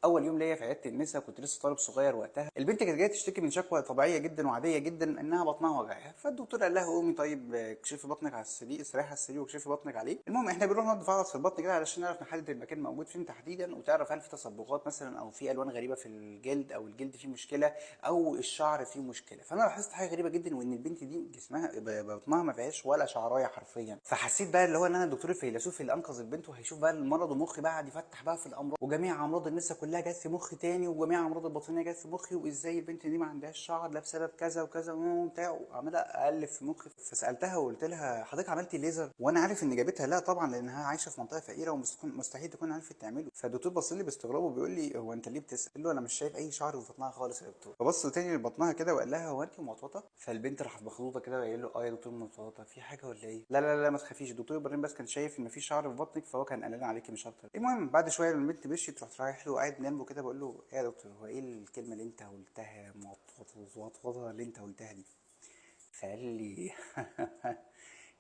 اول يوم ليا في عياده النساء، كنت لسه طالب صغير وقتها. البنت كانت جايه تشتكي من شكوى طبيعيه جدا وعاديه جدا، انها بطنها وجعها. فالدكتور قال لها قومي طيب اكشفي بطنك على السرير، استريحي على السرير واكشفي بطنك عليه. المهم احنا بنروح نقعد نفحص في البطن كده علشان نعرف نحدد المكان موجود فين تحديدا، وتعرف هل في تصبغات مثلا او في الوان غريبه في الجلد، او الجلد فيه مشكله، او الشعر فيه مشكله. فانا لاحظت حاجه غريبه جدا، وان البنت دي جسمها بطنها ما فيهاش ولا شعرايه حرفيا. فحسيت بقى اللي هو ان انا الدكتور الفيلسوف اللي انقذ البنت، وهيشوف بقى المرض، ومخي بقى قعد يفتح بقى في الامراض، وجميع امراض النساء كلها جت في مخي تاني، وجميع امراض البطنيه جت في مخي، وازاي البنت دي ما عندهاش شعر لا بسبب كذا وكذا وبتاع، وعمال الف في مخي. فسالتها وقلت لها حضرتك عملتي ليزر؟ وانا عارف ان اجابتها لا طبعا، لانها عايشه في منطقه فقيره ومستحيل تكون عرفت تعمله. فالدكتور بص لي باستغراب وبيقول لي هو انت ليه بتسال؟ قلت له انا مش شايف اي شعر في بطنها خالص يا دكتور. فبص تاني لبطنها كده وقال لها هو انت موطوطه؟ فالبنت راحت مخضوضه كده وقايل له اه يا دكتور موطوطه، في حاجه ولا ايه؟ لا لا لا ما تخافيش، الدكتور ابراهيم بس كان شايف ان مفيش شعر في بطنك، فهو كان قلقان عليكي مش اكتر. المهم بعد شويه لما البنت مشيت، رحت رايح له قاعد جنبه كده بقول له ايه يا دكتور، هو ايه الكلمه اللي انت قلتها موطوطه اللي انت قلتها دي؟ فقال لي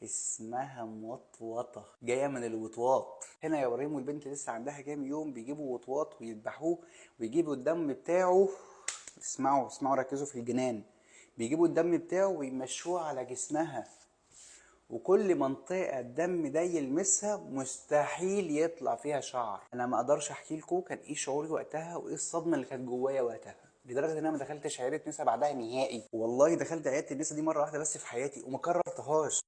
اسمها موطوطة، جاية من الوطواط. هنا يا ابراهيم والبنت لسه عندها كام يوم بيجيبوا وطواط ويذبحوه، ويجيبوا الدم بتاعه. اسمعوا اسمعوا ركزوا في الجنان. بيجيبوا الدم بتاعه ويمشوه على جسمها، وكل منطقة الدم ده يلمسها مستحيل يطلع فيها شعر. انا ما اقدرش احكي لكم كان ايه شعوري وقتها، وايه الصدمة اللي كانت جوايا وقتها، لدرجه ان انا ما دخلتش عياده نسا بعدها نهائي. والله دخلت عياده النسا دي مره واحده بس في حياتي وما كررتهاش.